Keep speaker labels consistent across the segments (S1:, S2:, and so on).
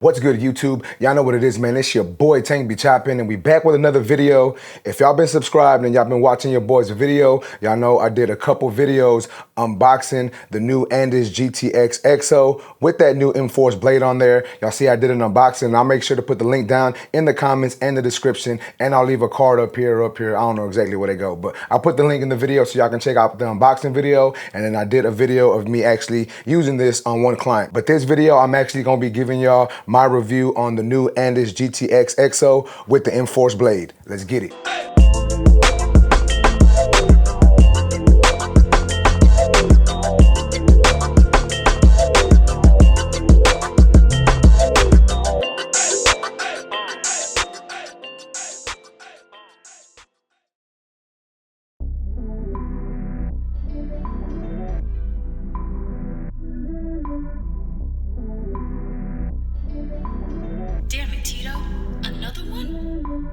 S1: What's good, YouTube? Y'all know what it is, man. It's your boy Tank be chopping, and we back with another video. If y'all been subscribed and y'all been watching your boy's video, y'all know I did a couple videos unboxing the new Andis Gtx-Xo with that new M-Force blade on there. Y'all see I did an unboxing, and I'll make sure to put the link down in the comments and the description, and I'll leave a card up here. I don't know exactly where they go, but I'll put the link in the video so y'all can check out the unboxing video. And then I did a video of me actually using this on one client. But this video, I'm actually gonna be giving y'all my review on the new Andis Gtx-Xo with the M-Force blade. Let's get it.
S2: Damn it, Tito. Another one?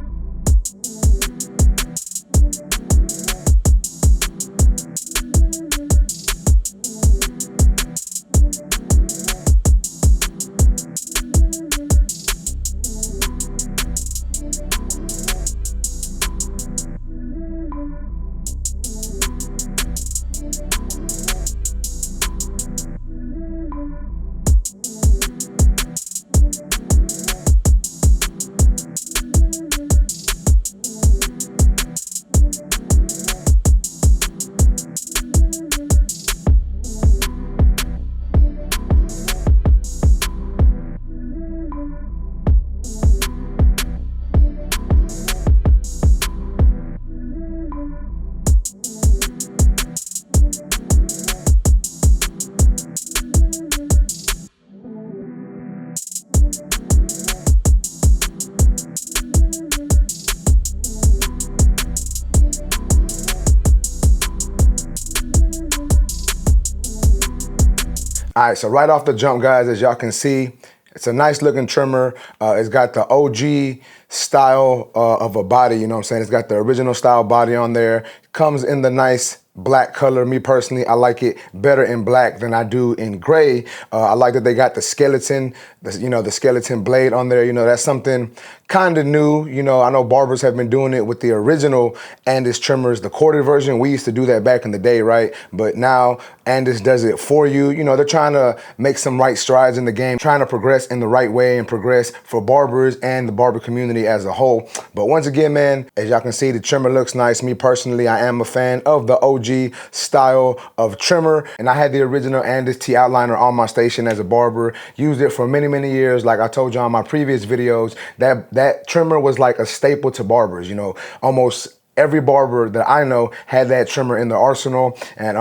S1: All right, so right off the jump, guys, as y'all can see, it's a nice looking trimmer. It's got the OG style of a body, you know what I'm saying? It's got the original style body on there. Comes in the nice black color. Me personally, I like it better in black than I do in gray. I like that they got the skeleton, the skeleton blade on there. You know, that's something kind of new. You know, I know barbers have been doing it with the original Andis trimmers, the corded version. We used to do that back in the day, right? But now Andis does it for you. You know, they're trying to make some right strides in the game, trying to progress in the right way and progress for barbers and the barber community as a whole. But once again, man, as y'all can see, the trimmer looks nice. Me personally, I am a fan of the OG style of trimmer, and I had the original Andis T outliner on my station as a barber. Used it for many years. Like I told you on my previous videos, that trimmer was like a staple to barbers. You know, almost every barber that I know had that trimmer in the arsenal. And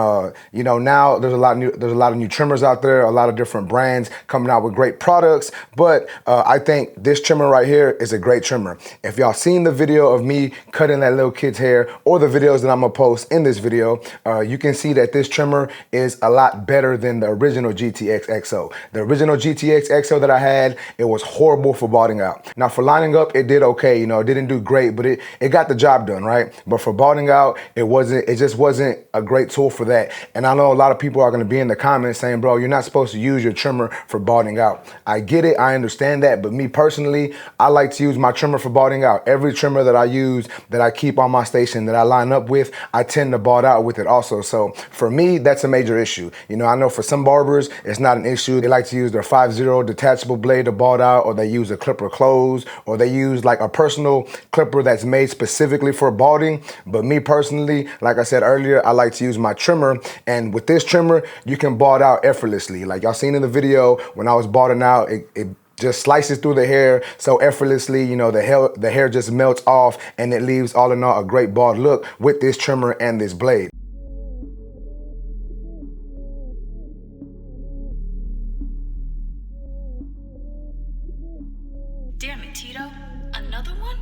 S1: you know, now there's a lot of new trimmers out there, a lot of different brands coming out with great products. But I think this trimmer right here is a great trimmer. If y'all seen the video of me cutting that little kid's hair, or the videos that I'm gonna post in this video, you can see that this trimmer is a lot better than the original Gtx-Xo. The original Gtx-Xo that I had, it was horrible for balding out. Now for lining up, it did okay. You know, it didn't do great, but it got the job done, right? But for balding out, it just wasn't a great tool for that. And I know a lot of people are gonna be in the comments saying, bro, you're not supposed to use your trimmer for balding out. I get it, I understand that, but me personally, I like to use my trimmer for balding out. Every trimmer that I use, that I keep on my station, that I line up with, I tend to bald out with it also. So for me, that's a major issue. You know, I know for some barbers, it's not an issue. They like to use their 5-0 detachable blade to bald out, or they use a clipper close, or they use like a personal clipper that's made specifically for balding. But me personally, like I said earlier, I like to use my trimmer. And with this trimmer, you can bald out effortlessly. Like y'all seen in the video, when I was balding out, it just slices through the hair so effortlessly. You know, the hair just melts off, and it leaves all in all a great bald look with this trimmer and this blade.
S2: Damn it, Tito. Another one?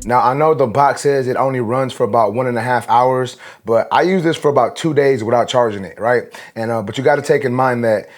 S1: Now, I know the box says it only runs for about 1.5 hours, but I use this for about 2 days without charging it, right? And but you got to take in mind that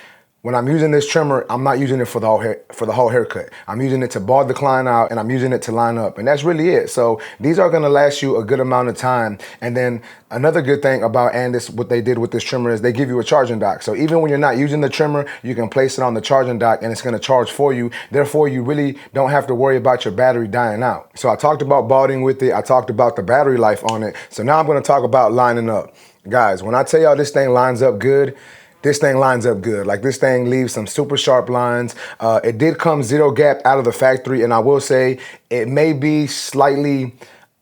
S1: when I'm using this trimmer, I'm not using it for the whole haircut. I'm using it to bald the client out, and I'm using it to line up, and that's really it. So these are gonna last you a good amount of time. And then another good thing about Andis, what they did with this trimmer is they give you a charging dock. So even when you're not using the trimmer, you can place it on the charging dock and it's gonna charge for you. Therefore, you really don't have to worry about your battery dying out. So I talked about balding with it. I talked about the battery life on it. So now I'm gonna talk about lining up. Guys, when I tell y'all this thing lines up good, this thing lines up good. Like, this thing leaves some super sharp lines. It did come 0 gap out of the factory, and I will say it may be slightly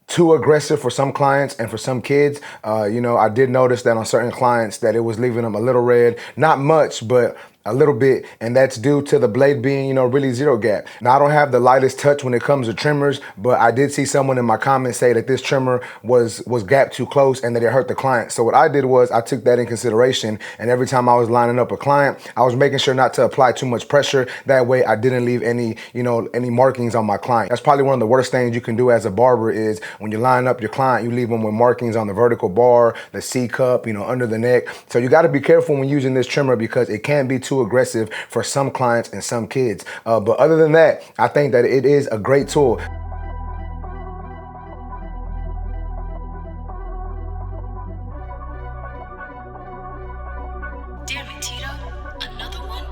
S1: too aggressive for some clients and for some kids. You know, I did notice that on certain clients that it was leaving them a little red. Not much, but a little bit, and that's due to the blade being, you know, really 0 gap. Now, I don't have the lightest touch when it comes to trimmers, but I did see someone in my comments say that this trimmer was gapped too close and that it hurt the client. So what I did was I took that in consideration, and every time I was lining up a client, I was making sure not to apply too much pressure. That way I didn't leave any, you know, any markings on my client. That's probably one of the worst things you can do as a barber is when you line up your client, you leave them with markings on the vertical bar, the C cup, you know, under the neck. So you got to be careful when using this trimmer because it can be too aggressive for some clients and some kids. But other than that, I think that it is a great tool.
S2: Damn it, Tito. Another one?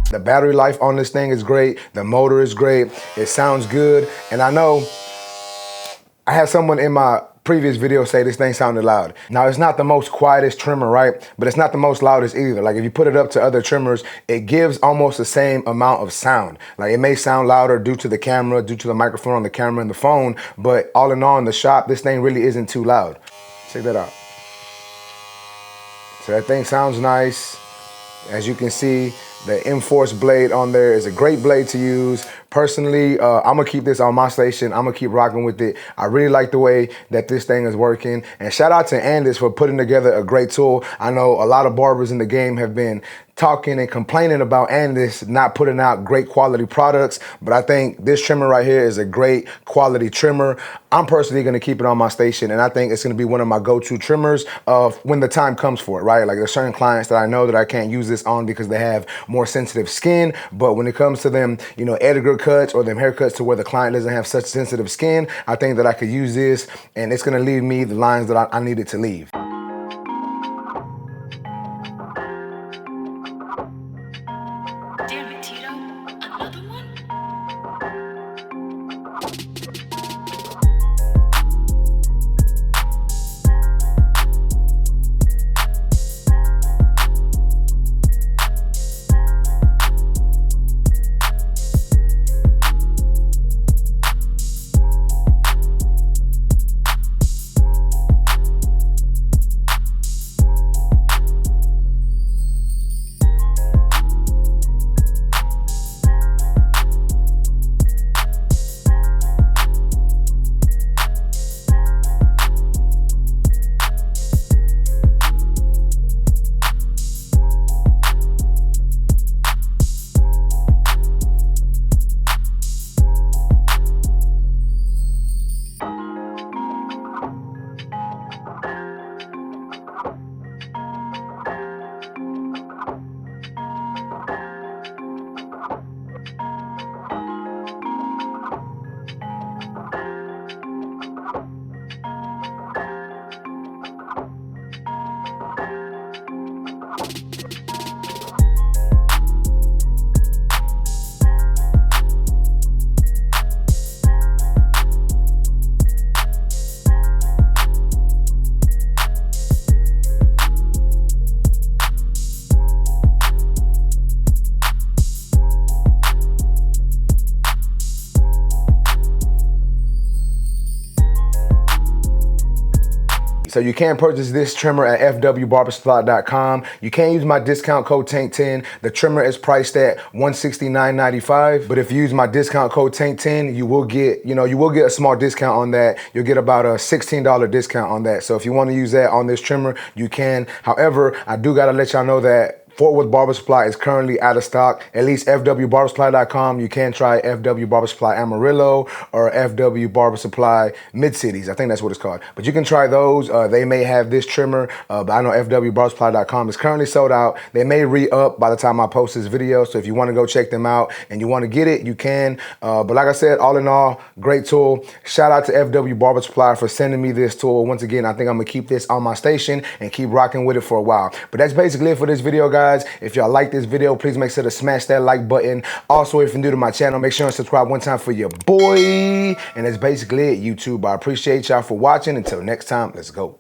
S1: The battery life on this thing is great. The motor is great. It sounds good. And I know I had someone in my previous video say this thing sounded loud. Now, it's not the most quietest trimmer, right? But it's not the most loudest either. Like, if you put it up to other trimmers, it gives almost the same amount of sound. Like, it may sound louder due to the camera, due to the microphone on the camera and the phone, but all in all in the shop, this thing really isn't too loud. Check that out. So that thing sounds nice. As you can see, the M-Force blade on there is a great blade to use. Personally, I'm gonna keep this on my station. I'm gonna keep rocking with it. I really like the way that this thing is working. And shout out to Andis for putting together a great tool. I know a lot of barbers in the game have been talking and complaining about Andis not putting out great quality products, but I think this trimmer right here is a great quality trimmer. I'm personally gonna keep it on my station, and I think it's gonna be one of my go-to trimmers when the time comes for it, right? Like, there's certain clients that I know that I can't use this on because they have more sensitive skin, but when it comes to them, you know, Edgar cuts or them haircuts to where the client doesn't have such sensitive skin, I think that I could use this, and it's gonna leave me the lines that I need it to leave.
S2: Damn it, Tito. Another one?
S1: So you can purchase this trimmer at fwbarbersupply.com. You can use my discount code TANK10. The trimmer is priced at $169.95, but if you use my discount code TANK10, you will get a small discount on that. You'll get about a $16 discount on that. So if you want to use that on this trimmer, you can. However, I do gotta let y'all know that Fort Worth Barber Supply is currently out of stock. At least fwbarbersupply.com. You can try FW Barber Supply Amarillo or FW Barber Supply Mid-Cities. I think that's what it's called. But you can try those. They may have this trimmer, but I know fwbarbersupply.com is currently sold out. They may re-up by the time I post this video. So if you want to go check them out and you want to get it, you can. But like I said, all in all, great tool. Shout out to FW Barber Supply for sending me this tool. Once again, I think I'm going to keep this on my station and keep rocking with it for a while. But that's basically it for this video, guys. If y'all like this video, please make sure to smash that like button. Also, if you're new to my channel, make sure and subscribe one time for your boy. And that's basically it, YouTube. I appreciate y'all for watching. Until next time, let's go.